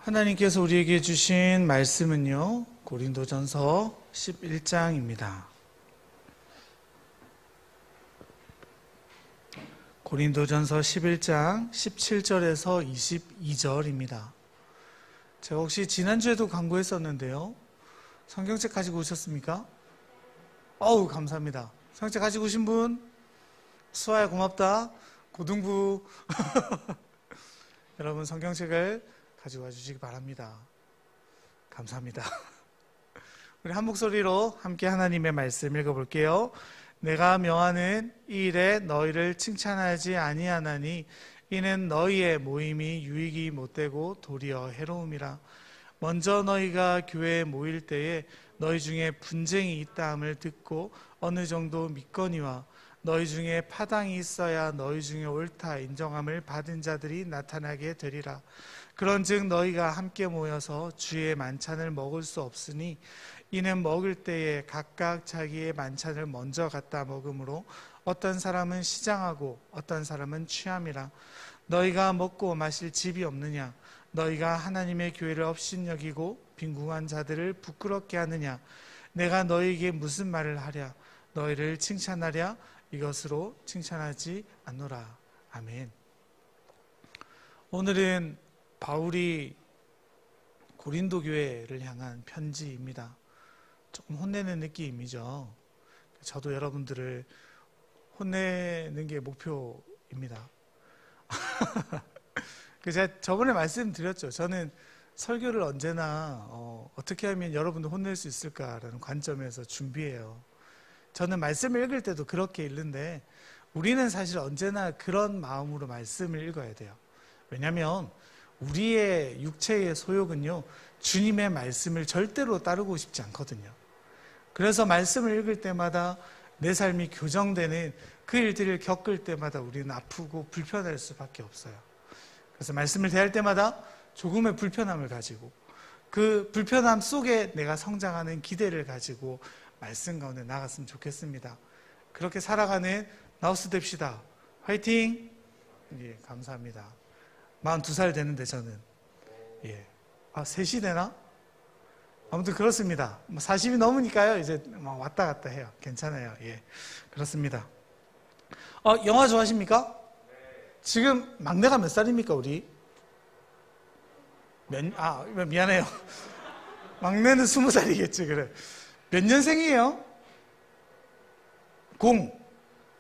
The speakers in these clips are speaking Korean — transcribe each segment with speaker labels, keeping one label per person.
Speaker 1: 하나님께서 우리에게 주신 말씀은요, 고린도전서 11장입니다. 고린도전서 11장 17절에서 22절입니다. 제가 혹시 지난주에도 광고했었는데요, 성경책 가지고 오셨습니까? 어우, 감사합니다. 성경책 가지고 오신 분? 수아야 고맙다. 고등부. 여러분 성경책을 가지고 와주시기 바랍니다. 감사합니다. 우리 한 목소리로 함께 하나님의 말씀 읽어볼게요. 내가 명하는 이 일에 너희를 칭찬하지 아니하나니 이는 너희의 모임이 유익이 못되고 도리어 해로움이라. 먼저 너희가 교회에 모일 때에 너희 중에 분쟁이 있다함을 듣고 어느 정도 믿거니와 너희 중에 파당이 있어야 너희 중에 옳다 인정함을 받은 자들이 나타나게 되리라. 그런즉 너희가 함께 모여서 주의 만찬을 먹을 수 없으니 이는 먹을 때에 각각 자기의 만찬을 먼저 갖다 먹으므로 어떤 사람은 시장하고 어떤 사람은 취함이라. 너희가 먹고 마실 집이 없느냐? 너희가 하나님의 교회를 업신여기고 빈궁한 자들을 부끄럽게 하느냐? 내가 너희에게 무슨 말을 하랴? 너희를 칭찬하랴? 이것으로 칭찬하지 않노라. 아멘. 오늘은 바울이 고린도 교회를 향한 편지입니다. 조금 혼내는 느낌이죠. 저도 여러분들을 혼내는 게 목표입니다. 제가 저번에 말씀드렸죠. 저는 설교를 언제나 어떻게 하면 여러분들 혼낼 수 있을까라는 관점에서 준비해요. 저는 말씀을 읽을 때도 그렇게 읽는데 우리는 사실 언제나 그런 마음으로 말씀을 읽어야 돼요. 왜냐하면 우리의 육체의 소욕은요, 주님의 말씀을 절대로 따르고 싶지 않거든요. 그래서 말씀을 읽을 때마다 내 삶이 교정되는 그 일들을 겪을 때마다 우리는 아프고 불편할 수밖에 없어요. 그래서 말씀을 대할 때마다 조금의 불편함을 가지고 그 불편함 속에 내가 성장하는 기대를 가지고 말씀 가운데 나갔으면 좋겠습니다. 그렇게 살아가는 나우스 됩시다. 화이팅! 예, 감사합니다. 42살 되는데 저는 셋이 되나? 아무튼 그렇습니다. 40이 넘으니까요 이제 왔다 갔다 해요. 괜찮아요. 예, 그렇습니다. 영화 좋아하십니까? 지금 막내가 몇 살입니까 우리? 미안해요. 막내는 20살이겠지. 그래. 몇 년생이에요?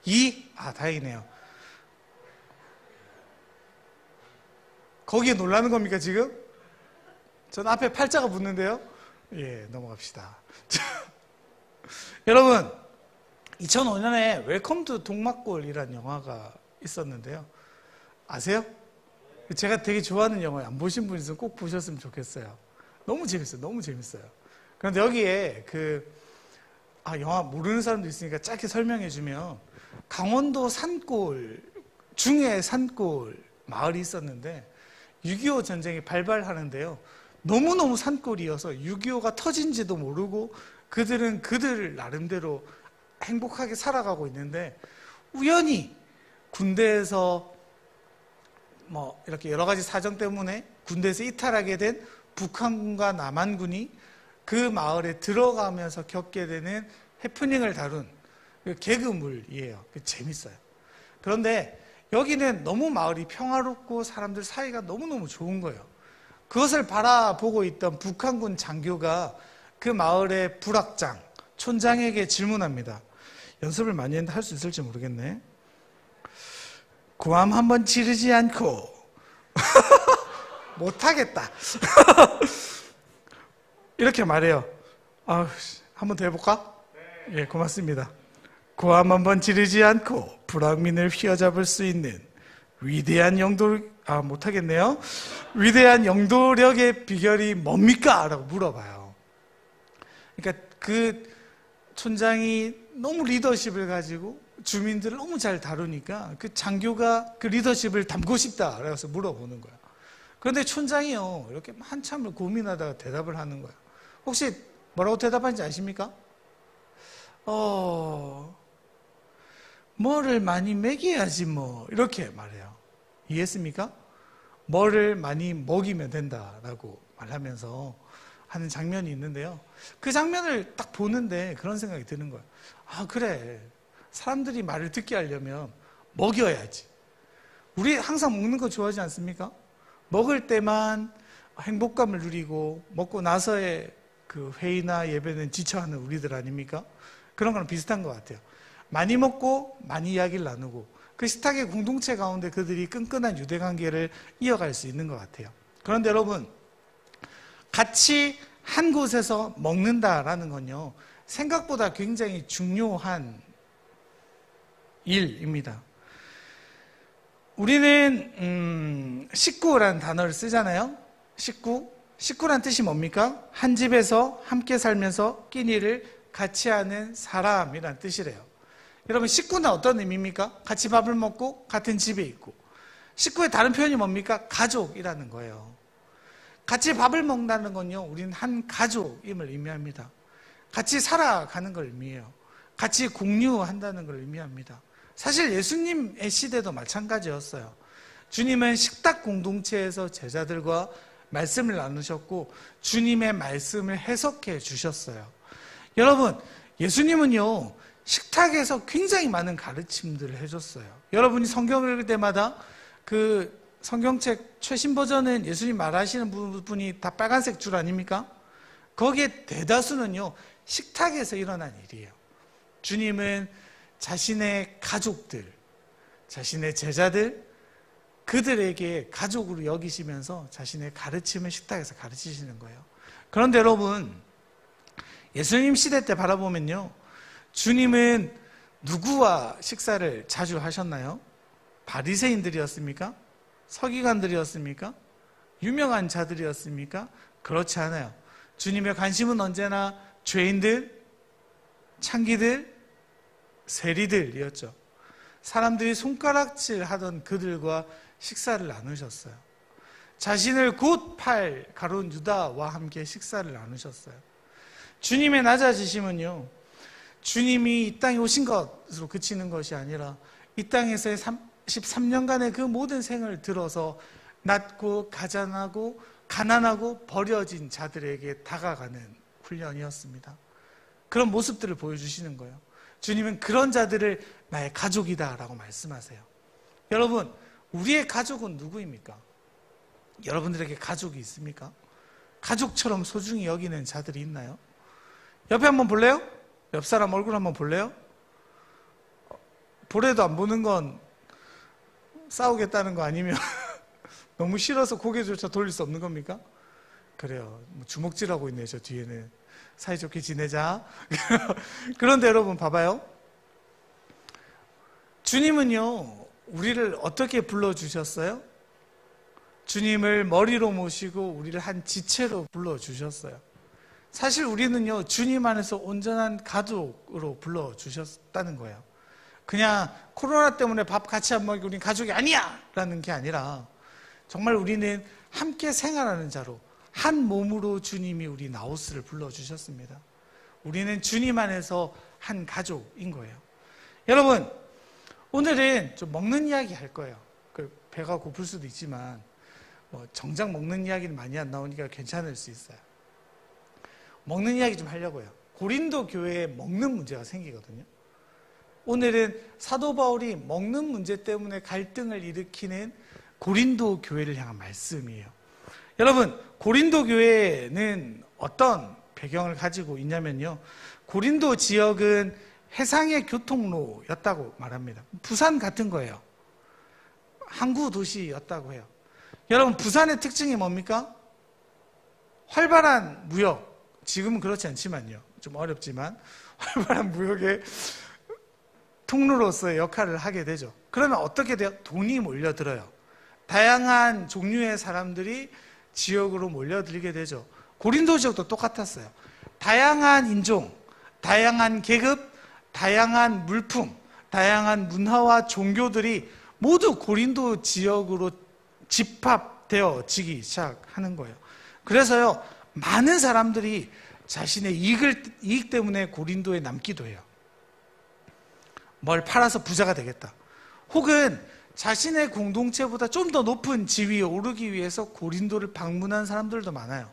Speaker 1: 2? 다행이네요. 거기에 놀라는 겁니까 지금? 전 앞에 팔자가 붙는데요. 예, 넘어갑시다. 여러분, 2005년에 웰컴 투 동막골이라는 영화가 있었는데요. 아세요? 제가 되게 좋아하는 영화예요. 안 보신 분 있으면 꼭 보셨으면 좋겠어요. 너무 재밌어요. 너무 재밌어요. 그런데 여기에 영화 모르는 사람도 있으니까 짧게 설명해 주면, 강원도 산골 중에 산골 마을이 있었는데 6.25 전쟁이 발발하는데요, 너무너무 산골이어서 6.25가 터진지도 모르고 그들은 그들 나름대로 행복하게 살아가고 있는데, 우연히 군대에서 이렇게 여러 가지 사정 때문에 군대에서 이탈하게 된 북한군과 남한군이 그 마을에 들어가면서 겪게 되는 해프닝을 다룬 개그물이에요. 재밌어요. 그런데 여기는 너무 마을이 평화롭고 사람들 사이가 너무너무 좋은 거예요. 그것을 바라보고 있던 북한군 장교가 그 마을의 불악장, 촌장에게 질문합니다. 연습을 많이 했는데 할 수 있을지 모르겠네. 고함 한번 지르지 않고 못하겠다. 이렇게 말해요. 한번 더 해볼까? 예, 고맙습니다. 고함 한번 지르지 않고 불황민을 휘어잡을 수 있는 위대한 못하겠네요. 위대한 영도력의 비결이 뭡니까? 라고 물어봐요. 그러니까 그 촌장이 너무 리더십을 가지고 주민들을 너무 잘 다루니까 그 장교가 그 리더십을 담고 싶다. 그래서 물어보는 거예요. 그런데 촌장이요, 이렇게 한참을 고민하다가 대답을 하는 거예요. 혹시 뭐라고 대답하는지 아십니까? 뭐를 많이 먹여야지 이렇게 말해요. 이해했습니까? 뭐를 많이 먹이면 된다라고 말하면서 하는 장면이 있는데요. 그 장면을 딱 보는데 그런 생각이 드는 거예요. 아, 그래. 사람들이 말을 듣게 하려면 먹여야지. 우리 항상 먹는 거 좋아하지 않습니까? 먹을 때만 행복감을 누리고 먹고 나서의 그 회의나 예배는 지쳐하는 우리들 아닙니까? 그런 거랑 비슷한 것 같아요. 많이 먹고 많이 이야기를 나누고 그 식탁의 공동체 가운데 그들이 끈끈한 유대관계를 이어갈 수 있는 것 같아요. 그런데 여러분, 같이 한 곳에서 먹는다라는 건요, 생각보다 굉장히 중요한 일입니다. 우리는 식구라는 단어를 쓰잖아요. 식구란 뜻이 뭡니까? 한 집에서 함께 살면서 끼니를 같이 하는 사람이란 뜻이래요. 여러분, 식구는 어떤 의미입니까? 같이 밥을 먹고 같은 집에 있고. 식구의 다른 표현이 뭡니까? 가족이라는 거예요. 같이 밥을 먹는다는 건요, 우리는 한 가족임을 의미합니다. 같이 살아가는 걸 의미해요. 같이 공유한다는 걸 의미합니다. 사실 예수님의 시대도 마찬가지였어요. 주님은 식탁 공동체에서 제자들과 말씀을 나누셨고 주님의 말씀을 해석해 주셨어요. 여러분, 예수님은요, 식탁에서 굉장히 많은 가르침들을 해줬어요. 여러분이 성경을 읽을 때마다 그 성경책 최신 버전은 예수님 말하시는 부분이 다 빨간색 줄 아닙니까? 거기에 대다수는요, 식탁에서 일어난 일이에요. 주님은 자신의 가족들, 자신의 제자들, 그들에게 가족으로 여기시면서 자신의 가르침을 식탁에서 가르치시는 거예요. 그런데 여러분, 예수님 시대 때 바라보면요, 주님은 누구와 식사를 자주 하셨나요? 바리새인들이었습니까? 서기관들이었습니까? 유명한 자들이었습니까? 그렇지 않아요. 주님의 관심은 언제나 죄인들, 창기들, 세리들이었죠. 사람들이 손가락질 하던 그들과 식사를 나누셨어요. 자신을 곧 팔 가룟 유다와 함께 식사를 나누셨어요. 주님의 낮아지심은요, 주님이 이 땅에 오신 것으로 그치는 것이 아니라 이 땅에서의 33년간의 그 모든 생을 들어서 낮고 가난하고 버려진 자들에게 다가가는 훈련이었습니다. 그런 모습들을 보여주시는 거예요. 주님은 그런 자들을 나의 가족이다라고 말씀하세요. 여러분, 우리의 가족은 누구입니까? 여러분들에게 가족이 있습니까? 가족처럼 소중히 여기는 자들이 있나요? 옆에 한번 볼래요? 옆 사람 얼굴 한번 볼래요? 보래도 안 보는 건 싸우겠다는 거 아니면 너무 싫어서 고개조차 돌릴 수 없는 겁니까? 그래요. 주먹질하고 있네요, 저 뒤에는. 사이좋게 지내자. 그런데 여러분 봐봐요. 주님은요, 우리를 어떻게 불러주셨어요? 주님을 머리로 모시고 우리를 한 지체로 불러주셨어요. 사실 우리는요, 주님 안에서 온전한 가족으로 불러주셨다는 거예요. 그냥 코로나 때문에 밥 같이 안 먹이고 우린 가족이 아니야! 라는 게 아니라 정말 우리는 함께 생활하는 자로 한 몸으로 주님이 우리 나우스를 불러주셨습니다. 우리는 주님 안에서 한 가족인 거예요. 여러분, 오늘은 좀 먹는 이야기 할 거예요. 배가 고플 수도 있지만 정작 먹는 이야기는 많이 안 나오니까 괜찮을 수 있어요. 먹는 이야기 좀 하려고요. 고린도 교회에 먹는 문제가 생기거든요. 오늘은 사도 바울이 먹는 문제 때문에 갈등을 일으키는 고린도 교회를 향한 말씀이에요. 여러분, 고린도 교회는 어떤 배경을 가지고 있냐면요, 고린도 지역은 해상의 교통로였다고 말합니다. 부산 같은 거예요. 항구 도시였다고 해요. 여러분, 부산의 특징이 뭡니까? 활발한 무역. 지금은 그렇지 않지만요, 좀 어렵지만 활발한 무역의 통로로서의 역할을 하게 되죠. 그러면 어떻게 돼요? 돈이 몰려들어요. 다양한 종류의 사람들이 지역으로 몰려들게 되죠. 고린도 지역도 똑같았어요. 다양한 인종, 다양한 계급, 다양한 물품, 다양한 문화와 종교들이 모두 고린도 지역으로 집합되어지기 시작하는 거예요. 그래서요, 많은 사람들이 자신의 이익 때문에 고린도에 남기도 해요. 뭘 팔아서 부자가 되겠다. 혹은 자신의 공동체보다 좀 더 높은 지위에 오르기 위해서 고린도를 방문한 사람들도 많아요.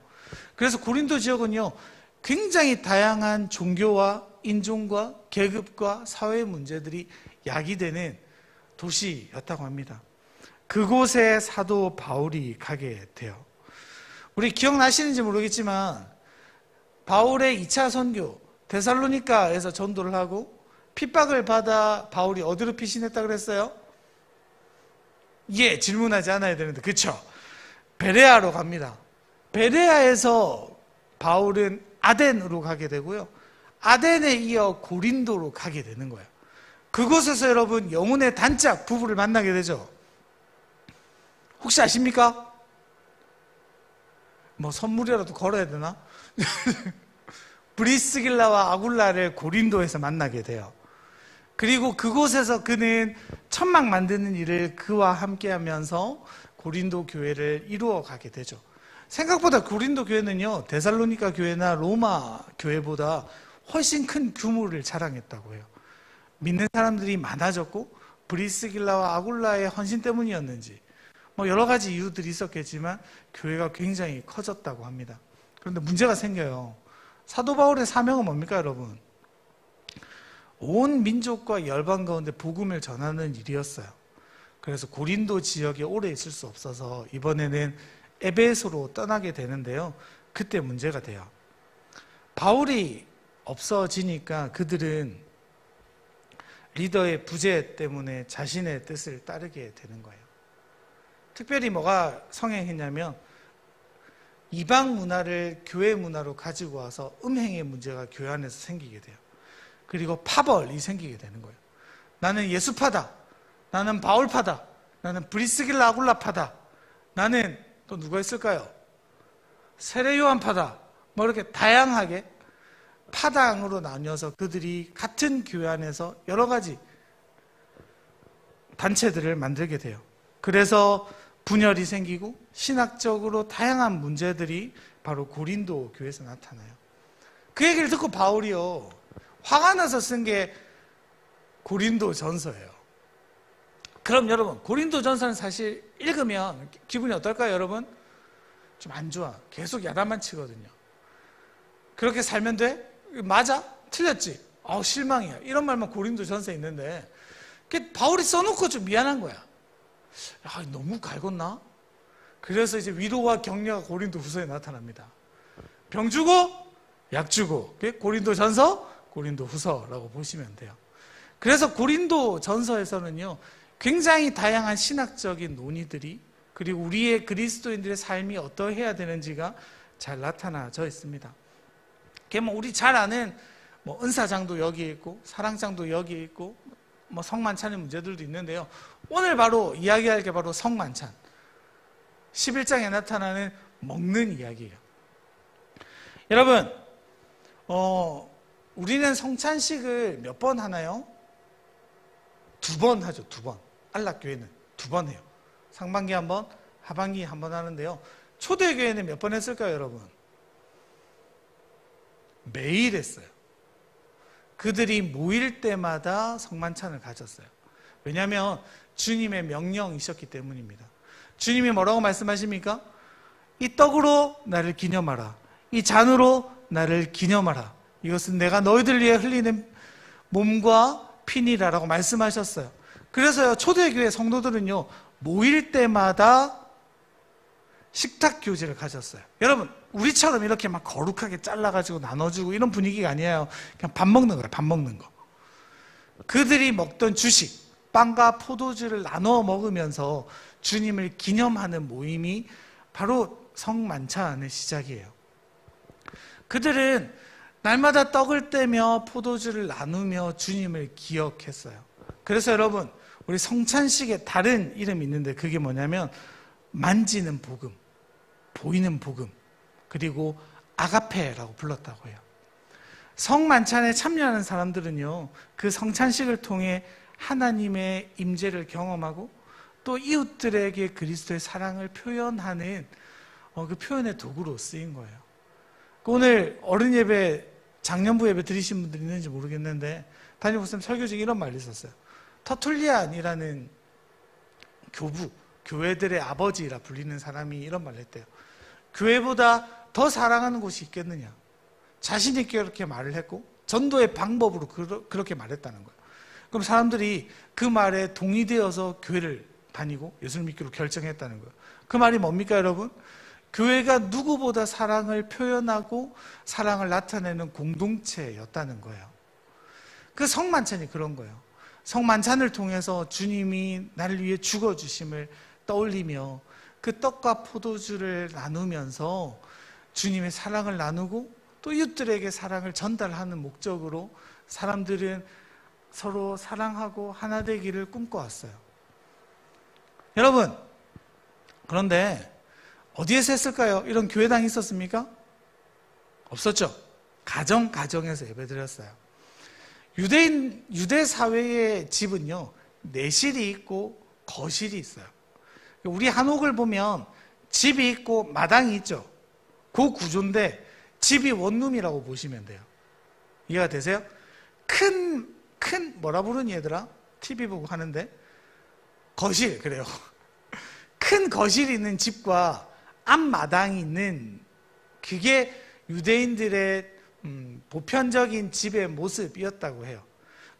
Speaker 1: 그래서 고린도 지역은요, 굉장히 다양한 종교와 인종과 계급과 사회 문제들이 야기되는 도시였다고 합니다. 그곳에 사도 바울이 가게 돼요. 우리 기억나시는지 모르겠지만 바울의 2차 선교 데살로니가에서 전도를 하고 핍박을 받아 바울이 어디로 피신했다 그랬어요? 예, 질문하지 않아야 되는데 그쵸? 베레아로 갑니다. 베레아에서 바울은 아덴으로 가게 되고요, 아덴에 이어 고린도로 가게 되는 거예요. 그곳에서 여러분 영혼의 단짝 부부를 만나게 되죠. 혹시 아십니까? 뭐 선물이라도 걸어야 되나? 브리스길라와 아굴라를 고린도에서 만나게 돼요. 그리고 그곳에서 그는 천막 만드는 일을 그와 함께 하면서 고린도 교회를 이루어 가게 되죠. 생각보다 고린도 교회는요, 데살로니가 교회나 로마 교회보다 훨씬 큰 규모를 자랑했다고 해요. 믿는 사람들이 많아졌고 브리스길라와 아굴라의 헌신 때문이었는지 뭐 여러 가지 이유들이 있었겠지만 교회가 굉장히 커졌다고 합니다. 그런데 문제가 생겨요. 사도 바울의 사명은 뭡니까 여러분? 온 민족과 열방 가운데 복음을 전하는 일이었어요. 그래서 고린도 지역에 오래 있을 수 없어서 이번에는 에베소로 떠나게 되는데요, 그때 문제가 돼요. 바울이 없어지니까 그들은 리더의 부재 때문에 자신의 뜻을 따르게 되는 거예요. 특별히 뭐가 성행했냐면 이방 문화를 교회 문화로 가지고 와서 음행의 문제가 교회 안에서 생기게 돼요. 그리고 파벌이 생기게 되는 거예요. 나는 예수파다, 나는 바울파다, 나는 브리스길라 아굴라파다, 나는 또 누가 있을까요? 세례 요한파다, 뭐 이렇게 다양하게 파당으로 나뉘어서 그들이 같은 교회 안에서 여러 가지 단체들을 만들게 돼요. 그래서 분열이 생기고 신학적으로 다양한 문제들이 바로 고린도 교회에서 나타나요. 그 얘기를 듣고 바울이요, 화가 나서 쓴 게 고린도 전서예요. 그럼 여러분, 고린도 전서는 사실 읽으면 기분이 어떨까요 여러분? 좀 안 좋아. 계속 야단만 치거든요. 그렇게 살면 돼? 맞아? 틀렸지? 실망이야. 이런 말만 고린도 전서에 있는데 바울이 써놓고 좀 미안한 거야. 너무 갈궜나? 그래서 이제 위로와 격려가 고린도 후서에 나타납니다. 병 주고 약 주고, 고린도 전서, 고린도 후서라고 보시면 돼요. 그래서 고린도 전서에서는요, 굉장히 다양한 신학적인 논의들이, 그리고 우리의 그리스도인들의 삶이 어떠해야 되는지가 잘 나타나져 있습니다. 우리 잘 아는 은사장도 여기에 있고 사랑장도 여기에 있고 성만찬의 문제들도 있는데요, 오늘 바로 이야기할 게 바로 성만찬 11장에 나타나는 먹는 이야기예요. 여러분, 우리는 성찬식을 몇 번 하나요? 2번 하죠. 2번. 안락교회는 2번 해요. 상반기 한 번, 하반기 한 번 하는데요, 초대교회는 몇 번 했을까요 여러분? 매일 했어요. 그들이 모일 때마다 성만찬을 가졌어요. 왜냐하면 주님의 명령이셨기 때문입니다. 주님이 뭐라고 말씀하십니까? 이 떡으로 나를 기념하라, 이 잔으로 나를 기념하라, 이것은 내가 너희들 위해 흘리는 몸과 피니라라고 말씀하셨어요. 그래서요, 초대교회 성도들은요, 모일 때마다 식탁 교제를 가졌어요. 여러분, 우리처럼 이렇게 막 거룩하게 잘라가지고 나눠주고 이런 분위기가 아니에요. 그냥 밥 먹는 거예요. 밥 먹는 거. 그들이 먹던 주식, 빵과 포도주를 나눠 먹으면서 주님을 기념하는 모임이 바로 성만찬의 시작이에요. 그들은 날마다 떡을 떼며 포도주를 나누며 주님을 기억했어요. 그래서 여러분, 우리 성찬식에 다른 이름이 있는데 그게 뭐냐면 만지는 복음, 보이는 복음, 그리고 아가페라고 불렀다고 해요. 성만찬에 참여하는 사람들은요, 그 성찬식을 통해 하나님의 임재를 경험하고 또 이웃들에게 그리스도의 사랑을 표현하는 그 표현의 도구로 쓰인 거예요. 오늘 어른 예배, 작년부 예배 들으신 분들 있는지 모르겠는데 담임 목사님 설교 중에 이런 말이 있었어요. 터툴리안이라는 교부, 교회들의 아버지라 불리는 사람이 이런 말을 했대요. 교회보다 더 사랑하는 곳이 있겠느냐. 자신 있게 그렇게 말을 했고 전도의 방법으로 그렇게 말했다는 거예요. 그럼 사람들이 그 말에 동의되어서 교회를 다니고 예수를 믿기로 결정했다는 거예요. 그 말이 뭡니까 여러분? 교회가 누구보다 사랑을 표현하고 사랑을 나타내는 공동체였다는 거예요. 그 성만찬이 그런 거예요. 성만찬을 통해서 주님이 나를 위해 죽어주심을 떠올리며 그 떡과 포도주를 나누면서 주님의 사랑을 나누고 또 이웃들에게 사랑을 전달하는 목적으로 사람들은 서로 사랑하고 하나 되기를 꿈꿔왔어요. 여러분, 그런데 어디에서 했을까요? 이런 교회당이 있었습니까? 없었죠. 가정에서 예배드렸어요. 유대 사회의 집은요, 내실이 있고 거실이 있어요. 우리 한옥을 보면 집이 있고 마당이 있죠. 그 구조인데 집이 원룸이라고 보시면 돼요. 이해가 되세요? 큰 뭐라 부르니 얘들아? TV 보고 하는데 거실, 그래요. 큰 거실이 있는 집과 앞마당이 있는 그게 유대인들의 보편적인 집의 모습이었다고 해요.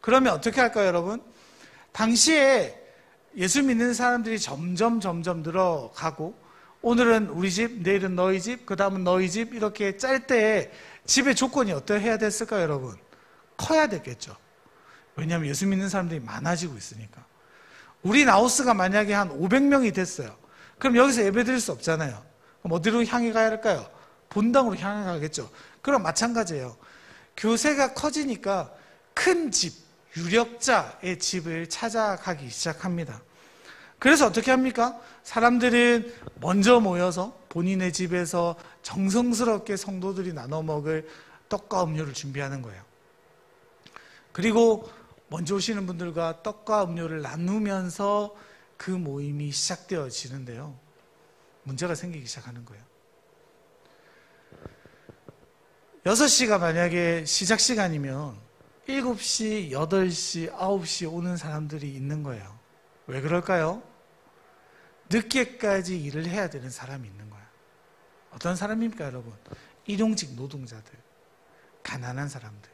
Speaker 1: 그러면 어떻게 할까요, 여러분? 당시에 예수 믿는 사람들이 점점 늘어가고 오늘은 우리 집, 내일은 너희 집, 그 다음은 너희 집 이렇게 짤 때 집의 조건이 어떠해야 됐을까요, 여러분? 커야 됐겠죠. 왜냐하면 예수 믿는 사람들이 많아지고 있으니까. 우리 나우스가 만약에 한 500명이 됐어요. 그럼 여기서 예배 드릴 수 없잖아요. 그럼 어디로 향해 가야 할까요? 본당으로 향해 가겠죠. 그럼 마찬가지예요. 교세가 커지니까 큰 집, 유력자의 집을 찾아가기 시작합니다. 그래서 어떻게 합니까? 사람들은 먼저 모여서 본인의 집에서 정성스럽게 성도들이 나눠 먹을 떡과 음료를 준비하는 거예요. 그리고 먼저 오시는 분들과 떡과 음료를 나누면서 그 모임이 시작되어지는데요. 문제가 생기기 시작하는 거예요. 6시가 만약에 시작 시간이면 7시, 8시, 9시 오는 사람들이 있는 거예요. 왜 그럴까요? 늦게까지 일을 해야 되는 사람이 있는 거예요. 어떤 사람입니까, 여러분? 일용직 노동자들, 가난한 사람들.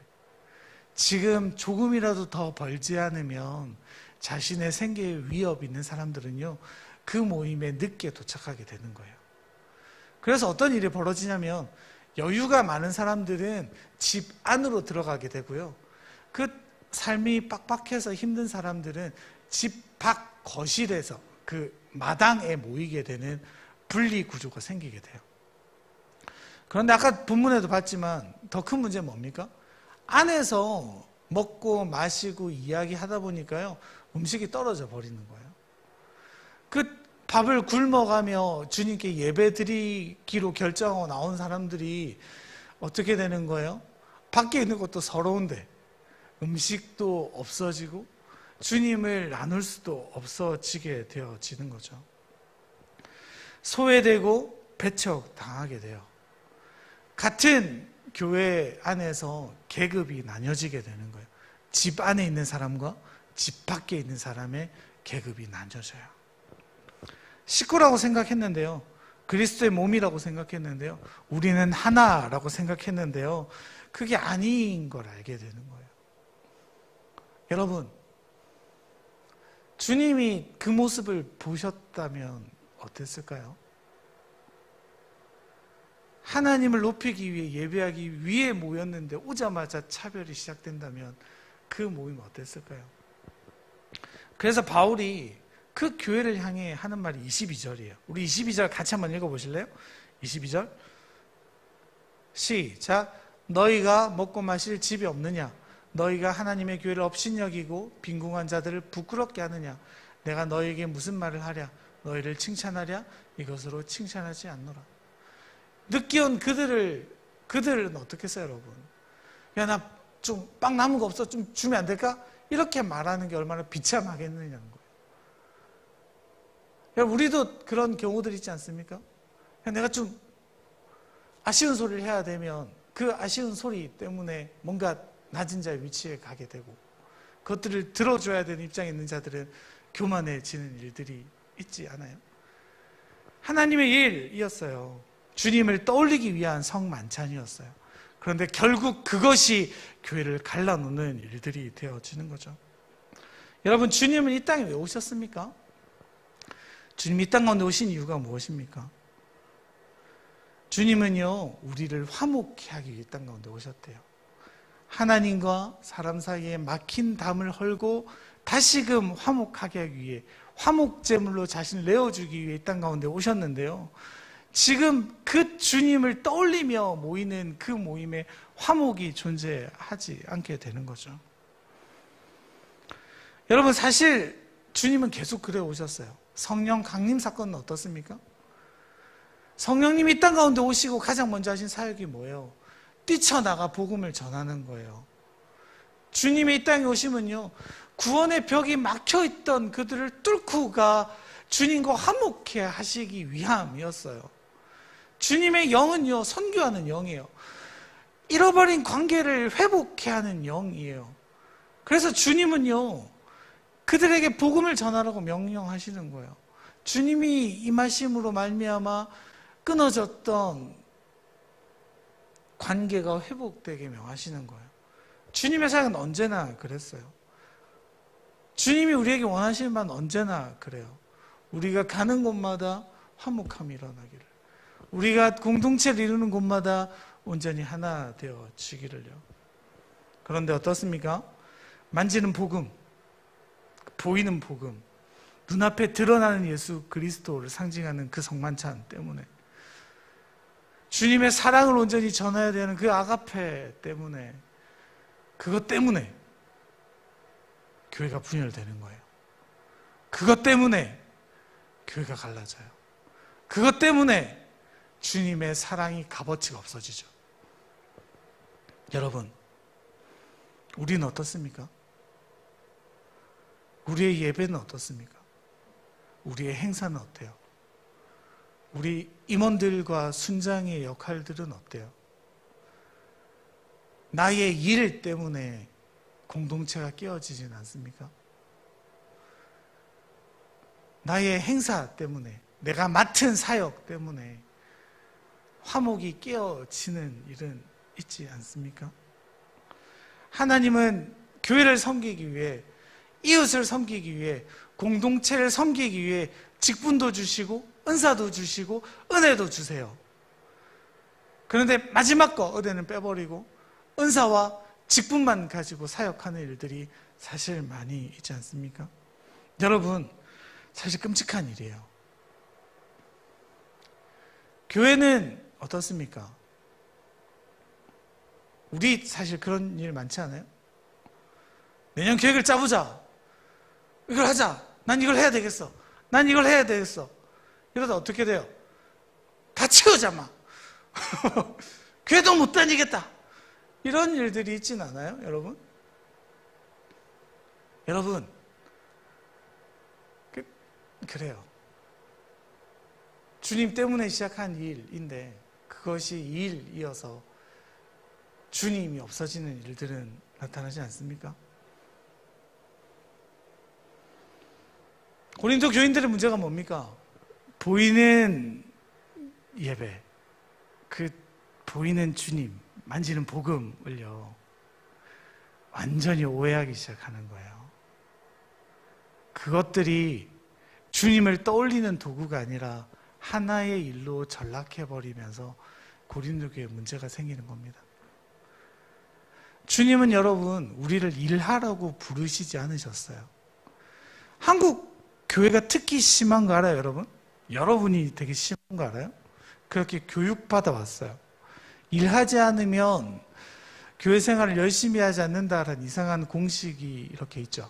Speaker 1: 지금 조금이라도 더 벌지 않으면 자신의 생계에 위협이 있는 사람들은요, 그 모임에 늦게 도착하게 되는 거예요. 그래서 어떤 일이 벌어지냐면 여유가 많은 사람들은 집 안으로 들어가게 되고요. 그 삶이 빡빡해서 힘든 사람들은 집 밖 거실에서 그 마당에 모이게 되는 분리 구조가 생기게 돼요. 그런데 아까 본문에도 봤지만 더 큰 문제는 뭡니까? 안에서 먹고 마시고 이야기하다 보니까요, 음식이 떨어져 버리는 거예요. 그 밥을 굶어가며 주님께 예배 드리기로 결정하고 나온 사람들이 어떻게 되는 거예요? 밖에 있는 것도 서러운데 음식도 없어지고 주님을 나눌 수도 없어지게 되어지는 거죠. 소외되고 배척당하게 돼요. 같은 교회 안에서 계급이 나뉘어지게 되는 거예요. 집 안에 있는 사람과 집 밖에 있는 사람의 계급이 나뉘어져요. 식구라고 생각했는데요, 그리스도의 몸이라고 생각했는데요, 우리는 하나라고 생각했는데요, 그게 아닌 걸 알게 되는 거예요. 여러분, 주님이 그 모습을 보셨다면 어땠을까요? 하나님을 높이기 위해 예배하기 위해 모였는데 오자마자 차별이 시작된다면 그 모임은 어땠을까요? 그래서 바울이 그 교회를 향해 하는 말이 22절이에요. 우리 22절 같이 한번 읽어보실래요? 22절 시작. 너희가 먹고 마실 집이 없느냐? 너희가 하나님의 교회를 업신여기고 빈궁한 자들을 부끄럽게 하느냐? 내가 너희에게 무슨 말을 하랴? 너희를 칭찬하랴? 이것으로 칭찬하지 않노라. 늦게 온 그들은 어떻게 했어요, 여러분? 야, 나 좀 빵 남은 거 없어? 좀 주면 안 될까? 이렇게 말하는 게 얼마나 비참하겠느냐는 거예요. 여러분, 우리도 그런 경우들 있지 않습니까? 내가 좀 아쉬운 소리를 해야 되면 그 아쉬운 소리 때문에 뭔가 낮은 자의 위치에 가게 되고, 그것들을 들어줘야 되는 입장에 있는 자들은 교만해지는 일들이 있지 않아요? 하나님의 일이었어요. 주님을 떠올리기 위한 성만찬이었어요. 그런데 결국 그것이 교회를 갈라놓는 일들이 되어지는 거죠. 여러분, 주님은 이 땅에 왜 오셨습니까? 주님이 이 땅 가운데 오신 이유가 무엇입니까? 주님은요, 우리를 화목케 하기 위해 이 땅 가운데 오셨대요. 하나님과 사람 사이에 막힌 담을 헐고 다시금 화목하게 하기 위해, 화목제물로 자신을 내어주기 위해 이 땅 가운데 오셨는데요. 지금 그 주님을 떠올리며 모이는 그 모임에 화목이 존재하지 않게 되는 거죠. 여러분, 사실 주님은 계속 그래 오셨어요. 성령 강림 사건은 어떻습니까? 성령님이 이 땅 가운데 오시고 가장 먼저 하신 사역이 뭐예요? 뛰쳐나가 복음을 전하는 거예요. 주님이 이 땅에 오시면요, 구원의 벽이 막혀있던 그들을 뚫고 가 주님과 화목케 하시기 위함이었어요. 주님의 영은요, 선교하는 영이에요. 잃어버린 관계를 회복케 하는 영이에요. 그래서 주님은요, 그들에게 복음을 전하라고 명령하시는 거예요. 주님이 임하심으로 말미암아 끊어졌던 관계가 회복되게 명하시는 거예요. 주님의 사역은 언제나 그랬어요. 주님이 우리에게 원하시는 바는 언제나 그래요. 우리가 가는 곳마다 화목함이 일어나기를, 우리가 공동체를 이루는 곳마다 온전히 하나 되어지기를요. 그런데 어떻습니까? 만지는 복음, 보이는 복음, 눈앞에 드러나는 예수 그리스도를 상징하는 그 성만찬 때문에, 주님의 사랑을 온전히 전해야 되는 그 아가페 때문에, 그것 때문에 교회가 분열되는 거예요. 그것 때문에 교회가 갈라져요. 그것 때문에 주님의 사랑이 값어치가 없어지죠. 여러분, 우리는 어떻습니까? 우리의 예배는 어떻습니까? 우리의 행사는 어때요? 우리 임원들과 순장의 역할들은 어때요? 나의 일 때문에 공동체가 깨어지진 않습니까? 나의 행사 때문에, 내가 맡은 사역 때문에 화목이 깨어지는 일은 있지 않습니까? 하나님은 교회를 섬기기 위해, 이웃을 섬기기 위해, 공동체를 섬기기 위해 직분도 주시고 은사도 주시고 은혜도 주세요. 그런데 마지막 거 은혜는 빼버리고 은사와 직분만 가지고 사역하는 일들이 사실 많이 있지 않습니까? 여러분, 사실 끔찍한 일이에요. 교회는 어떻습니까? 우리 사실 그런 일 많지 않아요? 내년 계획을 짜보자. 이걸 하자. 난 이걸 해야 되겠어. 난 이걸 해야 되겠어. 이러다 어떻게 돼요? 다 치우자 막. 교회도 못 다니겠다. 이런 일들이 있진 않아요, 여러분? 여러분, 그래요. 주님 때문에 시작한 일인데 그것이 일이어서 주님이 없어지는 일들은 나타나지 않습니까? 고린도 교인들의 문제가 뭡니까? 보이는 예배, 그 보이는 주님, 만지는 복음을요, 완전히 오해하기 시작하는 거예요. 그것들이 주님을 떠올리는 도구가 아니라 하나의 일로 전락해버리면서 고린도 교회에 문제가 생기는 겁니다. 주님은 여러분, 우리를 일하라고 부르시지 않으셨어요. 한국 교회가 특히 심한 거 알아요, 여러분? 여러분이 되게 심한 거 알아요? 그렇게 교육받아 왔어요. 일하지 않으면 교회 생활을 열심히 하지 않는다라는 이상한 공식이 이렇게 있죠.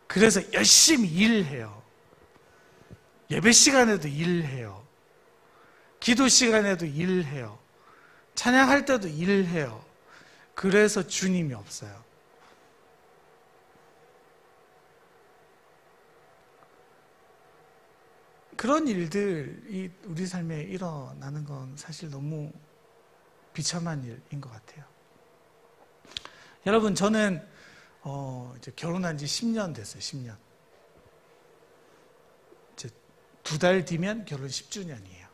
Speaker 1: 그래서 열심히 일해요. 예배 시간에도 일해요. 기도 시간에도 일해요. 찬양할 때도 일해요. 그래서 주님이 없어요. 그런 일들이 우리 삶에 일어나는 건 사실 너무 비참한 일인 것 같아요. 여러분, 저는 이제 결혼한 지 10년 됐어요. 10년. 2달 뒤면 결혼 10주년이에요.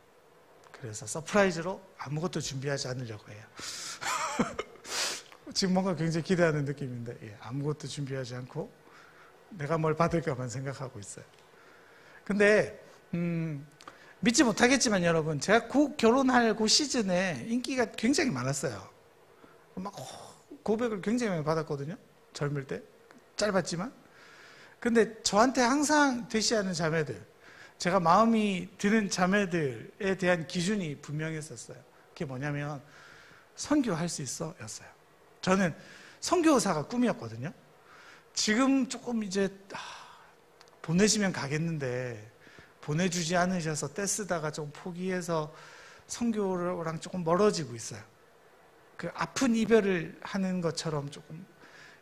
Speaker 1: 그래서 서프라이즈로 아무것도 준비하지 않으려고 해요. 지금 뭔가 굉장히 기대하는 느낌인데, 예, 아무것도 준비하지 않고 내가 뭘 받을까만 생각하고 있어요. 근데 믿지 못하겠지만 여러분, 제가 결혼할 그 시즌에 인기가 굉장히 많았어요. 막 고백을 굉장히 많이 받았거든요. 젊을 때. 짧았지만. 근데 저한테 항상 대시하는 자매들, 제가 마음이 드는 자매들에 대한 기준이 분명했었어요. 그게 뭐냐면 선교할 수 있어? 였어요. 저는 선교사가 꿈이었거든요. 지금 조금 이제 보내시면 가겠는데 보내주지 않으셔서 떼쓰다가 좀 포기해서 선교랑 조금 멀어지고 있어요. 그 아픈 이별을 하는 것처럼 조금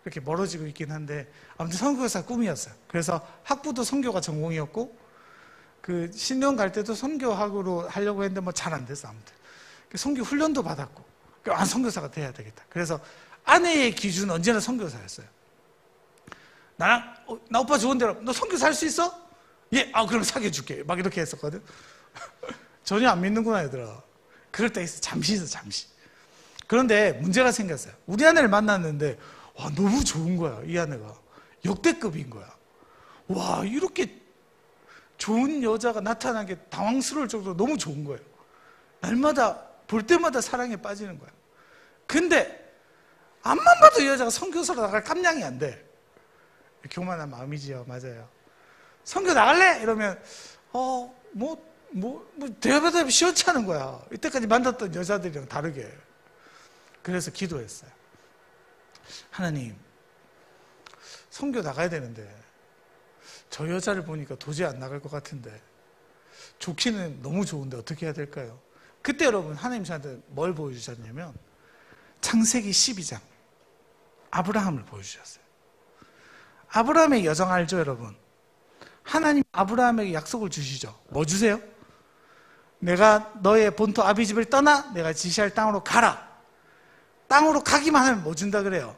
Speaker 1: 이렇게 멀어지고 있긴 한데, 아무튼 선교사 꿈이었어요. 그래서 학부도 선교가 전공이었고, 그 신령 갈 때도 선교학으로 하려고 했는데 뭐 잘 안 됐어. 아무튼 선교 훈련도 받았고, 선교사가 돼야 되겠다. 그래서 아내의 기준은 언제나 선교사였어요. 나 오빠 좋은 대로, 너 선교사 할 수 있어? 예, 그럼 사귀어줄게. 막 이렇게 했었거든. 전혀 안 믿는구나, 얘들아. 그럴 때 있어. 잠시 있어, 잠시. 그런데 문제가 생겼어요. 우리 아내를 만났는데, 와, 너무 좋은 거야, 이 아내가. 역대급인 거야. 와, 이렇게 좋은 여자가 나타난 게 당황스러울 정도로 너무 좋은 거예요. 날마다, 볼 때마다 사랑에 빠지는 거야. 근데, 앞만 봐도 이 여자가 선교사로 나갈 깜냥이 안 돼. 교만한 마음이지요. 맞아요. 선교 나갈래? 이러면 대답이 시원찮은 거야. 이때까지 만났던 여자들이랑 다르게. 그래서 기도했어요. 하나님, 선교 나가야 되는데 저 여자를 보니까 도저히 안 나갈 것 같은데, 좋기는 너무 좋은데 어떻게 해야 될까요? 그때 여러분, 하나님 저한테 뭘 보여주셨냐면 창세기 12장 아브라함을 보여주셨어요. 아브라함의 여정 알죠, 여러분? 하나님 아브라함에게 약속을 주시죠. 뭐 주세요? 내가 너의 본토 아비집을 떠나 내가 지시할 땅으로 가라. 땅으로 가기만 하면 뭐 준다 그래요?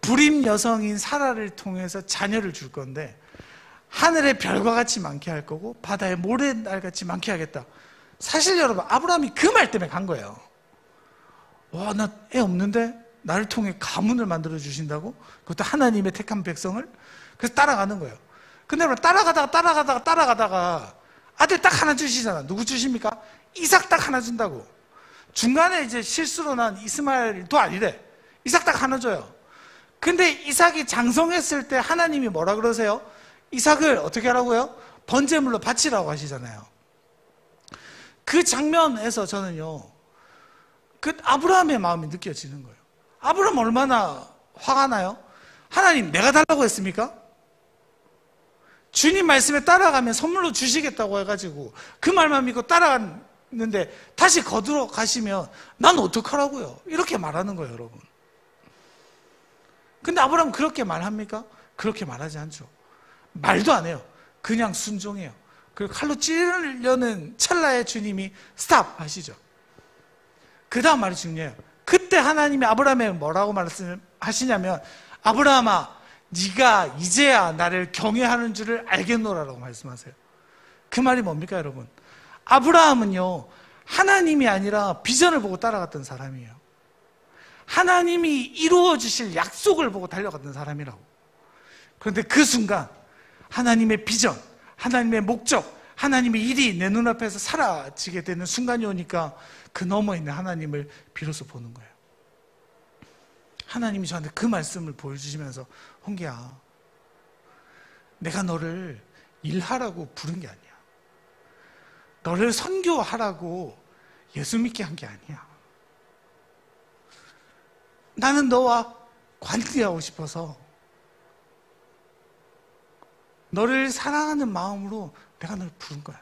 Speaker 1: 불임 여성인 사라를 통해서 자녀를 줄 건데, 하늘의 별과 같이 많게 할 거고 바다의 모래날같이 많게 하겠다. 사실 여러분, 아브라함이 그 말 때문에 간 거예요. 와, 나 애 없는데 나를 통해 가문을 만들어 주신다고? 그것도 하나님의 택한 백성을? 그래서 따라가는 거예요. 근데 따라가다가 아들 딱 하나 주시잖아. 누구 주십니까? 이삭 딱 하나 준다고. 중간에 이제 실수로 난 이스마엘도 아니래. 이삭 딱 하나 줘요. 근데 이삭이 장성했을 때 하나님이 뭐라 그러세요? 이삭을 어떻게 하라고요? 번제물로 바치라고 하시잖아요. 그 장면에서 저는요, 그 아브라함의 마음이 느껴지는 거예요. 아브라함 얼마나 화가 나요? 하나님, 내가 달라고 했습니까? 주님 말씀에 따라가면 선물로 주시겠다고 해가지고 그 말만 믿고 따라갔는데 다시 거들어 가시면 난 어떡하라고요? 이렇게 말하는 거예요, 여러분. 근데 아브라함 그렇게 말합니까? 그렇게 말하지 않죠. 말도 안 해요. 그냥 순종해요. 그리고 칼로 찌르려는 찰나에 주님이 스탑 하시죠. 그 다음 말이 중요해요. 그때 하나님이 아브라함에게 뭐라고 말씀하시냐면, 아브라함아, 네가 이제야 나를 경외하는 줄을 알겠노라라고 말씀하세요. 그 말이 뭡니까, 여러분? 아브라함은요, 하나님이 아니라 비전을 보고 따라갔던 사람이에요. 하나님이 이루어 주실 약속을 보고 달려갔던 사람이라고. 그런데 그 순간 하나님의 비전, 하나님의 목적, 하나님의 일이 내 눈앞에서 사라지게 되는 순간이 오니까 그 너머에 있는 하나님을 비로소 보는 거예요. 하나님이 저한테 그 말씀을 보여주시면서, 홍기야, 내가 너를 일하라고 부른 게 아니야. 너를 선교하라고 예수 믿게 한 게 아니야. 나는 너와 관계하고 싶어서 너를 사랑하는 마음으로 내가 널 부른 거야.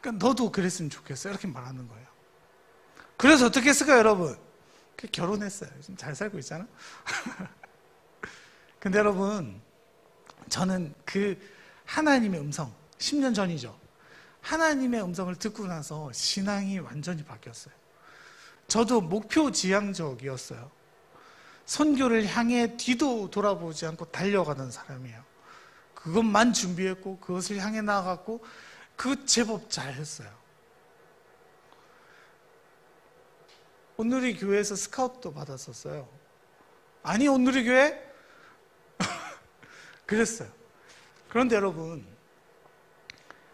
Speaker 1: 그러니까 너도 그랬으면 좋겠어. 이렇게 말하는 거예요. 그래서 어떻게 했을까요, 여러분? 결혼했어요. 지금 잘 살고 있잖아. 근데 여러분, 저는 그 하나님의 음성, 10년 전이죠. 하나님의 음성을 듣고 나서 신앙이 완전히 바뀌었어요. 저도 목표 지향적이었어요. 선교를 향해 뒤도 돌아보지 않고 달려가는 사람이에요. 그것만 준비했고 그것을 향해 나아갔고 그 제법 잘했어요. 온누리 교회에서 스카웃도 받았었어요. 아니 온누리 교회? 그랬어요. 그런데 여러분,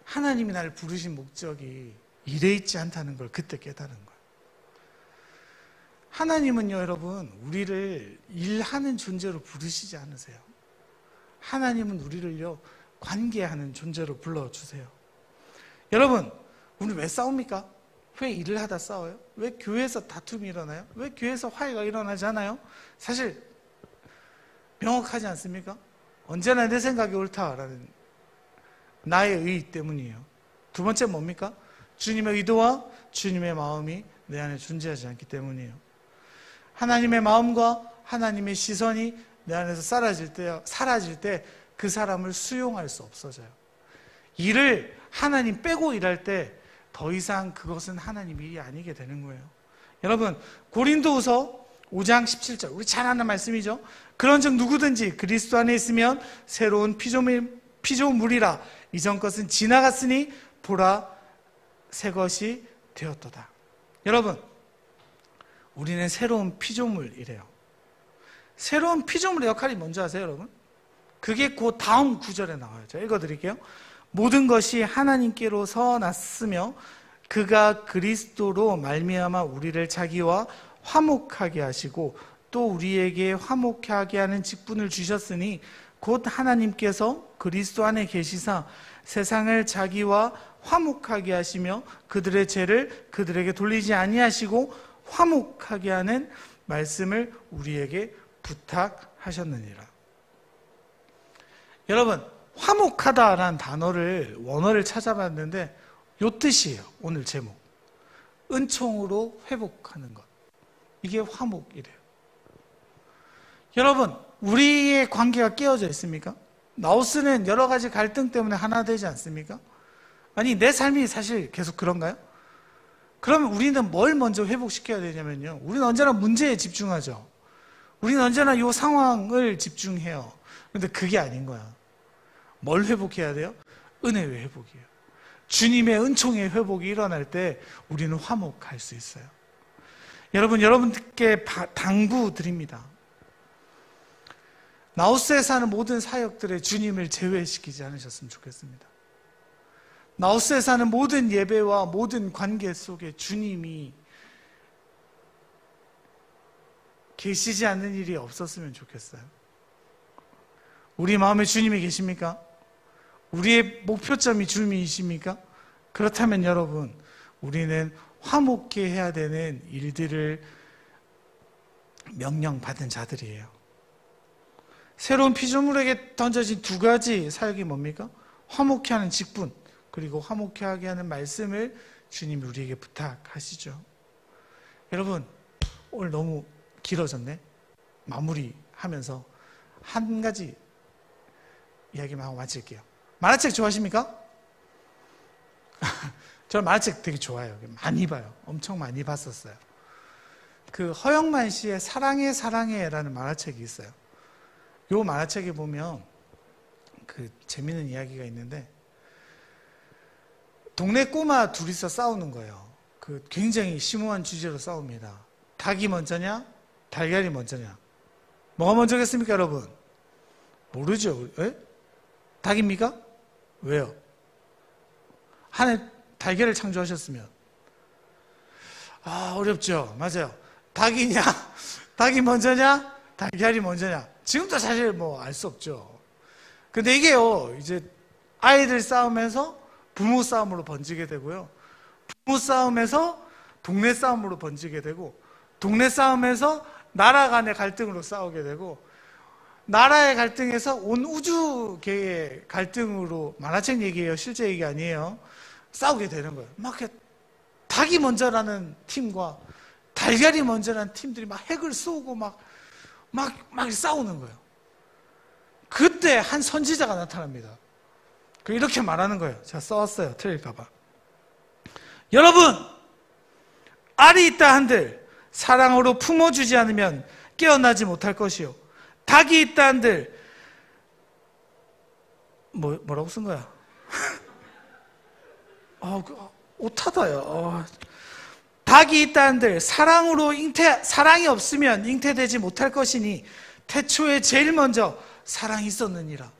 Speaker 1: 하나님이 나를 부르신 목적이 이래 있지 않다는 걸 그때 깨달은 거예요. 하나님은요, 여러분, 우리를 일하는 존재로 부르시지 않으세요. 하나님은 우리를요, 관계하는 존재로 불러주세요. 여러분, 우리 왜 싸웁니까? 왜 일을 하다 싸워요? 왜 교회에서 다툼이 일어나요? 왜 교회에서 화해가 일어나지 않아요? 사실 명확하지 않습니까? 언제나 내 생각이 옳다라는 나의 의 때문이에요. 두 번째 뭡니까? 주님의 의도와 주님의 마음이 내 안에 존재하지 않기 때문이에요. 하나님의 마음과 하나님의 시선이 내 안에서 사라질 때 그 사람을 수용할 수 없어져요. 일을 하나님 빼고 일할 때 더 이상 그것은 하나님 일이 아니게 되는 거예요. 여러분, 고린도후서 5장 17절, 우리 잘 아는 말씀이죠. 그런즉 누구든지 그리스도 안에 있으면 새로운 피조물이라. 이전 것은 지나갔으니 보라 새 것이 되었도다. 여러분, 우리는 새로운 피조물이래요. 새로운 피조물의 역할이 뭔지 아세요, 여러분? 그게 그 다음 구절에 나와요. 제가 읽어드릴게요. 모든 것이 하나님께로서 났으며 그가 그리스도로 말미암아 우리를 자기와 화목하게 하시고 또 우리에게 화목하게 하는 직분을 주셨으니 곧 하나님께서 그리스도 안에 계시사 세상을 자기와 화목하게 하시며 그들의 죄를 그들에게 돌리지 아니하시고 화목하게 하는 말씀을 우리에게 부탁하셨느니라. 여러분, 화목하다라는 단어를 원어를 찾아봤는데 요 뜻이에요. 오늘 제목. 은총으로 회복하는 것. 이게 화목이래요. 여러분, 우리의 관계가 깨어져 있습니까? 나우스는 여러 가지 갈등 때문에 하나 되지 않습니까? 아니, 내 삶이 사실 계속 그런가요? 그러면 우리는 뭘 먼저 회복시켜야 되냐면요, 우리는 언제나 문제에 집중하죠. 우리는 언제나 이 상황을 집중해요. 그런데 그게 아닌 거야. 뭘 회복해야 돼요? 은혜의 회복이에요. 주님의 은총의 회복이 일어날 때 우리는 화목할 수 있어요. 여러분들께 당부드립니다. 나우스에서 하는 모든 사역들에 주님을 제외시키지 않으셨으면 좋겠습니다. 나우스에서 하는 모든 예배와 모든 관계 속에 주님이 계시지 않는 일이 없었으면 좋겠어요. 우리 마음에 주님이 계십니까? 우리의 목표점이 주님이십니까? 그렇다면 여러분, 우리는 화목케 해야 되는 일들을 명령받은 자들이에요. 새로운 피조물에게 던져진 두 가지 사역이 뭡니까? 화목케 하는 직분, 그리고 화목케 하게 하는 말씀을 주님이 우리에게 부탁하시죠. 여러분, 오늘 너무 길어졌네. 마무리하면서 한 가지 이야기만 하고 마칠게요. 만화책 좋아하십니까? 저는 만화책 되게 좋아해요. 많이 봐요. 엄청 많이 봤었어요. 그 허영만 씨의 사랑해 사랑해라는 만화책이 있어요. 이 만화책에 보면 그 재밌는 이야기가 있는데, 동네 꼬마 둘이서 싸우는 거예요. 그 굉장히 심오한 주제로 싸웁니다. 닭이 먼저냐? 달걀이 먼저냐? 뭐가 먼저겠습니까, 여러분? 모르죠. 에? 닭입니까? 왜요? 하나님 달걀을 창조하셨으면. 어렵죠. 맞아요. 닭이냐? 닭이 먼저냐? 달걀이 먼저냐? 지금도 사실 뭐 알 수 없죠. 근데 이게요, 이제 아이들 싸움에서 부모 싸움으로 번지게 되고요. 부모 싸움에서 동네 싸움으로 번지게 되고, 동네 싸움에서 나라 간의 갈등으로 싸우게 되고, 나라의 갈등에서 온 우주계의 갈등으로, 만화책 얘기예요. 실제 얘기 아니에요. 싸우게 되는 거예요. 막 닭이 먼저라는 팀과 달걀이 먼저라는 팀들이 막 핵을 쏘고 막 싸우는 거예요. 그때 한 선지자가 나타납니다. 이렇게 말하는 거예요. 제가 써왔어요. 틀릴까봐. 여러분, 알이 있다 한들 사랑으로 품어주지 않으면 깨어나지 못할 것이요. 닭이 있다 한들 뭐라고 쓴 거야? 오타다요. 닭이 있다는들 사랑이 없으면 잉태되지 못할 것이니 태초에 제일 먼저 사랑이 있었느니라.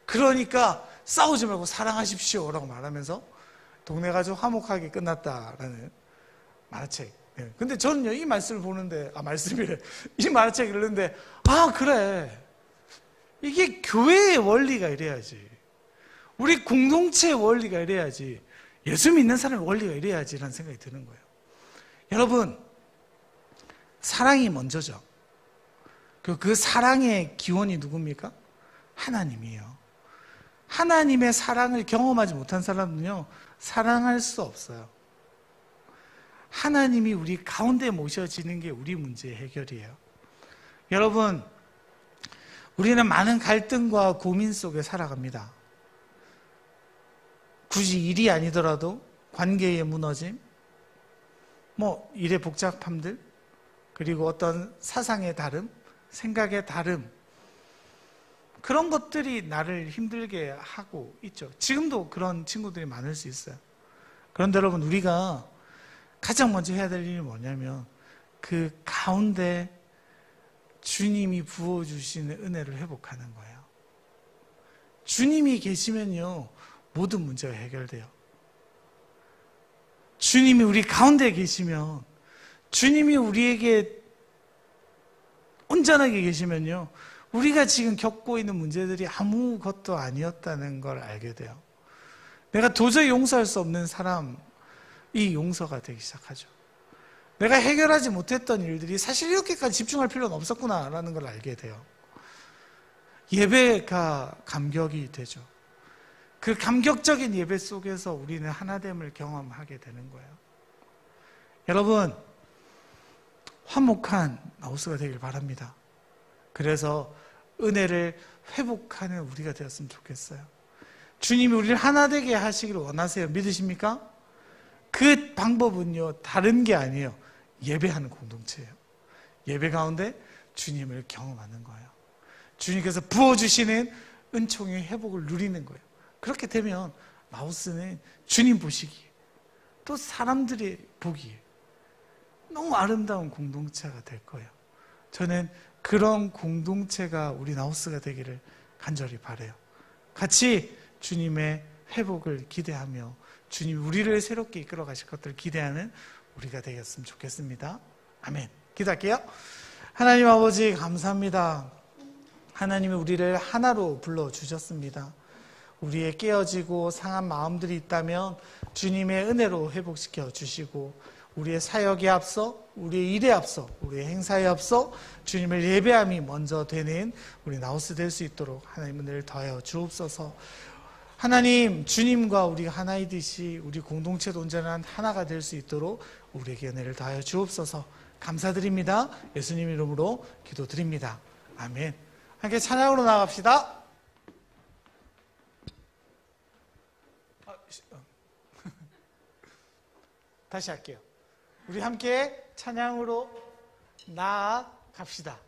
Speaker 1: 그러니까 싸우지 말고 사랑하십시오 라고 말하면서 동네 가족 화목하게 끝났다라는 만화책. 근데 저는요, 이 말씀을 보는데, 이 만화책을 읽는데, 그래. 이게 교회의 원리가 이래야지. 우리 공동체의 원리가 이래야지. 예수 믿는 사람의 원리가 이래야지라는 생각이 드는 거예요. 여러분, 사랑이 먼저죠. 그 사랑의 기원이 누굽니까? 하나님이에요. 하나님의 사랑을 경험하지 못한 사람은요, 사랑할 수 없어요. 하나님이 우리 가운데 모셔지는 게 우리 문제의 해결이에요. 여러분, 우리는 많은 갈등과 고민 속에 살아갑니다. 굳이 일이 아니더라도 관계의 무너짐, 일의 복잡함들, 그리고 어떤 사상의 다름, 생각의 다름, 그런 것들이 나를 힘들게 하고 있죠. 지금도 그런 친구들이 많을 수 있어요. 그런데 여러분, 우리가 가장 먼저 해야 될 일이 뭐냐면 그 가운데 주님이 부어주시는 은혜를 회복하는 거예요. 주님이 계시면요, 모든 문제가 해결돼요. 주님이 우리 가운데 계시면, 주님이 우리에게 온전하게 계시면요, 우리가 지금 겪고 있는 문제들이 아무것도 아니었다는 걸 알게 돼요. 내가 도저히 용서할 수 없는 사람이 용서가 되기 시작하죠. 내가 해결하지 못했던 일들이 사실 이렇게까지 집중할 필요는 없었구나라는 걸 알게 돼요. 예배가 감격이 되죠. 그 감격적인 예배 속에서 우리는 하나됨을 경험하게 되는 거예요. 여러분, 화목한 나우스가 되길 바랍니다. 그래서 은혜를 회복하는 우리가 되었으면 좋겠어요. 주님이 우리를 하나 되게 하시기를 원하세요. 믿으십니까? 그 방법은요, 다른 게 아니에요. 예배하는 공동체예요. 예배 가운데 주님을 경험하는 거예요. 주님께서 부어주시는 은총의 회복을 누리는 거예요. 그렇게 되면 마우스는 주님 보시기에, 또 사람들이 보기에 너무 아름다운 공동체가 될 거예요. 저는 그런 공동체가 우리 나우스가 되기를 간절히 바라요. 같이 주님의 회복을 기대하며 주님이 우리를 새롭게 이끌어 가실 것들을 기대하는 우리가 되었으면 좋겠습니다. 아멘. 기도할게요. 하나님 아버지, 감사합니다. 하나님이 우리를 하나로 불러주셨습니다. 우리의 깨어지고 상한 마음들이 있다면 주님의 은혜로 회복시켜 주시고, 우리의 사역에 앞서, 우리의 일에 앞서, 우리의 행사에 앞서 주님을 예배함이 먼저 되는 우리 나우스 될 수 있도록 하나님 은혜를 더하여 주옵소서. 하나님, 주님과 우리가 하나이듯이 우리 공동체도 온전한 하나가 될 수 있도록 우리에게 은혜를 더하여 주옵소서. 감사드립니다. 예수님 이름으로 기도드립니다. 아멘. 함께 찬양으로 나갑시다. 다시 할게요. 우리 함께 찬양으로 나아갑시다.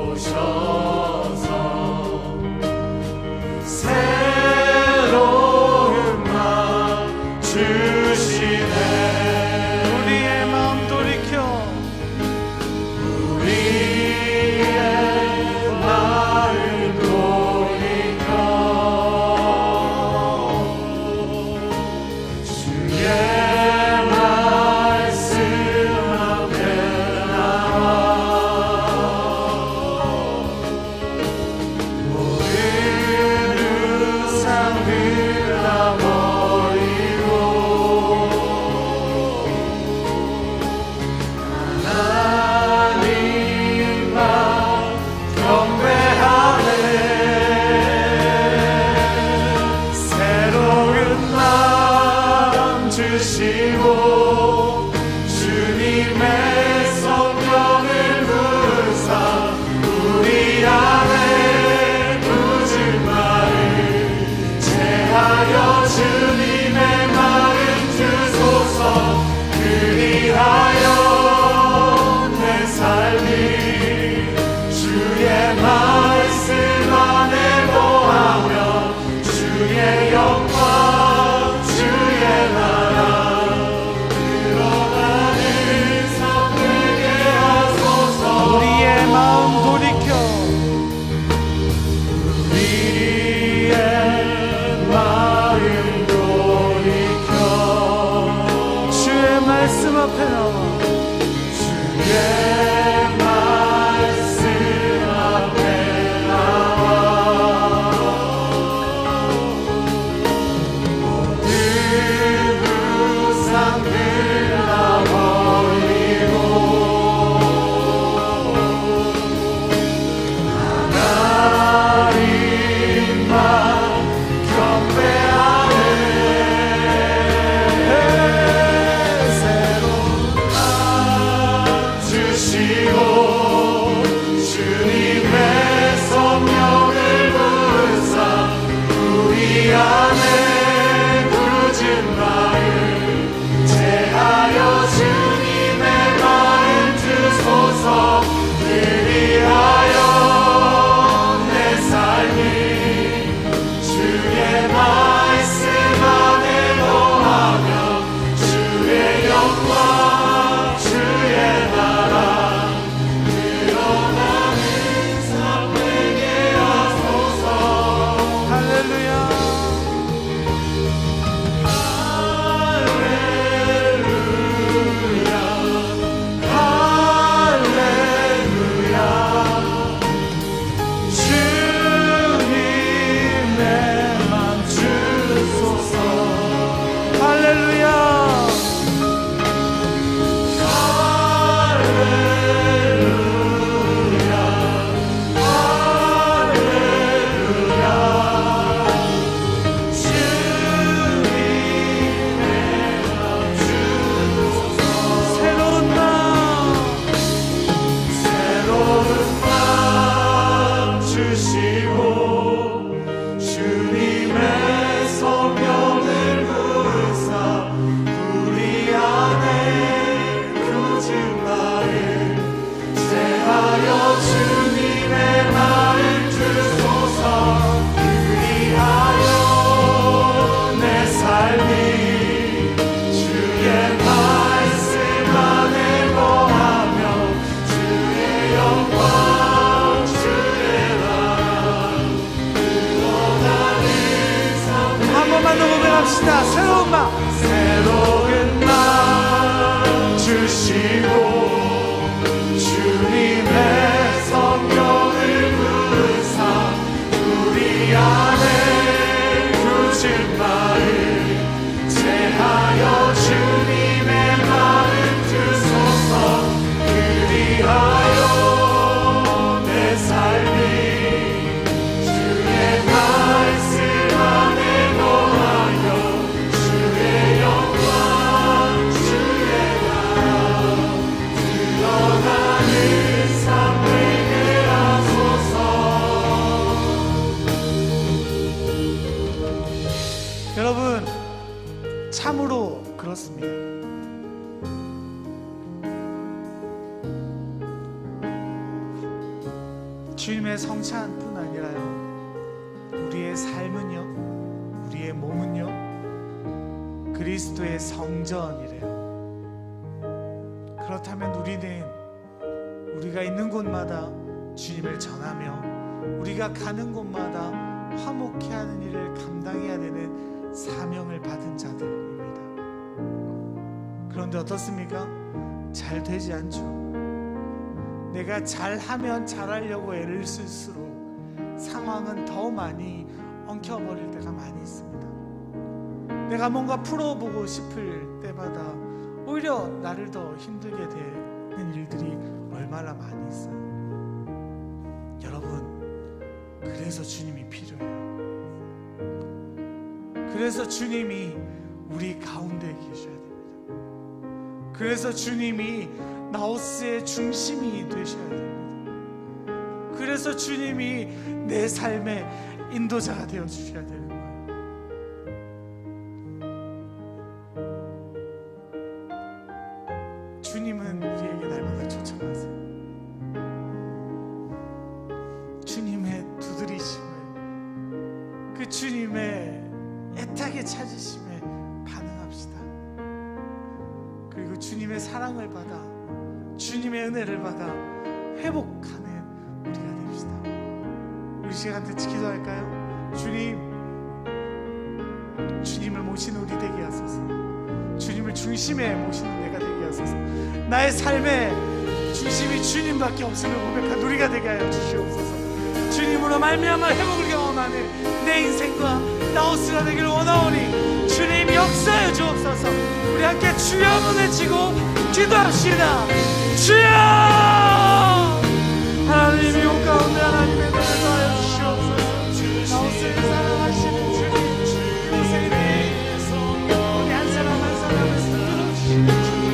Speaker 2: 찾아오셔서 주시고 주님의 성령을 부으사 우리 안에 굳은 마음 제하여 주님의 마음 주소서. 그리하여 내 삶이 주의 말씀 안에 거하며 주의 영광 주의 나라 드러나는 삶 되게 하소서.
Speaker 1: 우리의 마음 돌이켜
Speaker 2: 우리의 마음 돌이켜
Speaker 1: 주의 말씀 앞에 나와
Speaker 2: 주의 말씀 앞에 나와 모든 우상들 다 버리고 하나님만 경배하네. 새로운 날 주시고 주님의 성령을 부으사 우리 안에 굳은 마음 제하여 주님의 마음 주소서. 그리하여 내 삶이 주의 말씀 안에 거하며 주의 영광 주의 나라 드러나는 삶 되게 하소서.
Speaker 1: 할렐루야
Speaker 2: 할렐루야 주님의 맘 주소서.
Speaker 1: 할렐루야 새로운
Speaker 2: 맘 주시고 주님의 성령을 부으사 우리 안에 굳은 마음 제하여 주님의 마음 주소서. 그리하여 내 삶이 주의 말씀 안에 거하며 주의 영광 주의 나라 드러나는 삶
Speaker 1: 한 번만 더 고백합시다. 새로운 마음
Speaker 2: 새로운 날 주시고 주님의 성령을 부으사 우리 안에 굳은 마음 제하여 주님의 마음 주소서. 그리하여 내 삶이 주의 말씀 안에 거하여 주의 영광 주의 나라 드러나는 삶 되게 하소서.
Speaker 1: 여러분 참으로 그렇습니다. 주님의 성찬뿐 아니라요 우리의 삶은요 우리의 몸은요 그리스도의 성전이래요. 그렇다면 우리는 우리가 있는 곳마다 주님을 전하며 우리가 가는 곳마다 화목케 하는 일을 감당해야 되는 사명을 받은 자들입니다. 그런데 어떻습니까? 잘 되지 않죠. 내가 잘하면 잘하려고 애를 쓸수록 상황은 더 많이 엉켜버릴 때가 많이 있습니다. 내가 뭔가 풀어보고 싶을 때마다 오히려 나를 더 힘들게 되는 일들이 얼마나 많이 있어요. 여러분, 그래서 주님이 필요해요. 그래서 주님이 우리 가운데 계셔야 됩니다. 그래서 주님이 나우스의 중심이 되셔야 됩니다. 그래서 주님이 내 삶의 인도자가 되어 주셔야 되는 거예요. 주님은 우리에게 날마다 초청하세요. 주님의 두드리심을, 그 주님의 애타게 찾으심에 반응합시다. 그리고 주님의 사랑을 받아, 주님의 은혜를 받아 회복하는 우리가 됩시다. 우리 시간 같이 기도할까요? 주님, 주님을 모시는 우리 되게 하소서. 주님을 중심에 모시는 내가 되게 하소서. 나의 삶의 중심이 주님밖에 없음을 고백한 우리가 되게 하여 주시옵소서. 주님으로 말미암아 회복을 경험하는 내 인생과 나우스가 되기를 원하오니 주님 역사해 주옵소서. 우리 함께 주여 외치고 기도합시다. 주여! 하나님이 온 가운데 하나님의 은혜를 더하여 주시옵소서. 나우스를 사랑하시는 주님, 이곳에 우리 한 사람 한 사람을 붙들어 주시는 주님,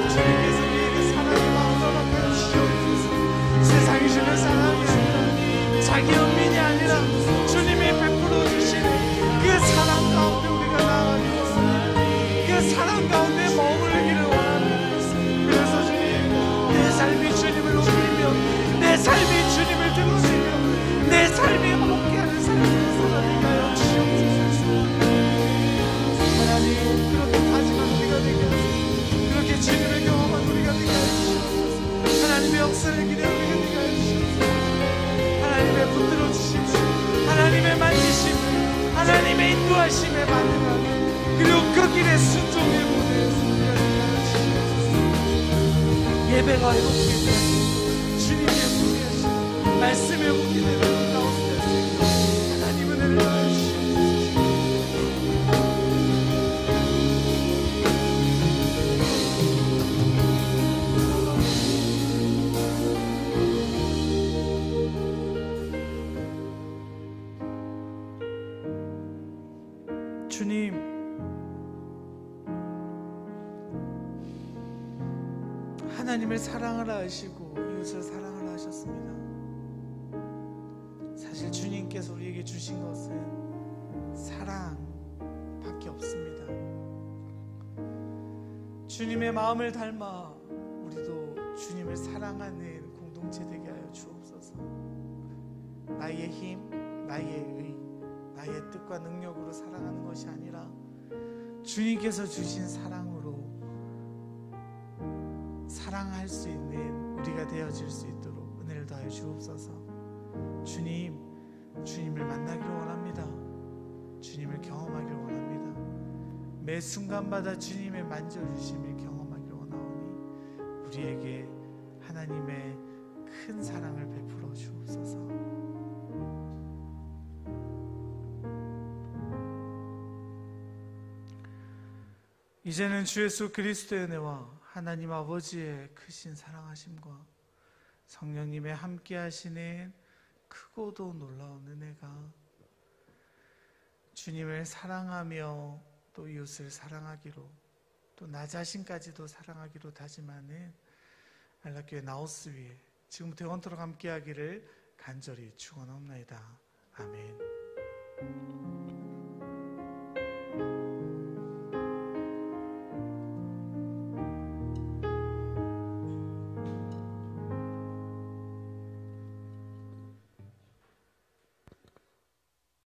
Speaker 1: 주님께서 우리에게 사랑의 마음을 허락하여 주시옵소서. 세상이 주는 사랑이 아니라, 자기 연민이 아니라 주님이 베풀어 주시는 그 사랑 가운데 우리가 나아가기 원합니다. 그 사랑 가운데 머무르기를 원합니다. 그래서 주님, 내 삶이 주님을 높이며, 내 삶이 주님을 드러내며, 내 삶이 함께하는 삶을 살아내게 하여 주시옵소서. 하나님, 그렇게 다짐한 우리가 되게 하소서. 그렇게 주님을 경험한 우리가 되게 하여 주시옵소서. 하나님의 역사를 기대하는 우리가 되게 하여 주시옵소서. 하나님의 붙들어 주심을, 하나님의 만지심을, 하나님의 인도하심에 반응하는, 그리고 그 길의 순종의 모델에서 우리가 되게 하여 주시옵소서. 예배가 회복될 때 주님의 예쁘게 하시고 말씀의 회복이 되는 가운데 하나님 은혜를 더하여 주시옵소서. 주님, 하나님을 사랑하라 하시고 이웃을 사랑하라 하셨습니다. 사실 주님께서 우리에게 주신 것은 사랑밖에 없습니다. 주님의 마음을 닮아 우리도 주님을 사랑하는 공동체 되게 하여 주옵소서. 나의 힘, 나의 의, 나의 뜻과 능력으로 사랑하는 것이 아니라 주님께서 주신 사랑으로 사랑할 수 있는 우리가 되어질 수 있도록 은혜를 더하여 주옵소서. 주님, 주님을 만나기를 원합니다. 주님을 경험하기를 원합니다. 매 순간마다 주님의 만져주심을 경험하기를 원하오니 우리에게 하나님의 큰 사랑을 베풀어 주옵소서. 이제는 주 예수 그리스도의 은혜와 하나님 아버지의 크신 사랑하심과 성령님의 함께 하시는 크고도 놀라운 은혜가 주님을 사랑하며 또 이웃을 사랑하기로, 또 나 자신까지도 사랑하기로 다짐하는 안락교회 나우스 위에 지금부터 영원토록 함께 하기를 간절히 축원하옵나이다. 아멘.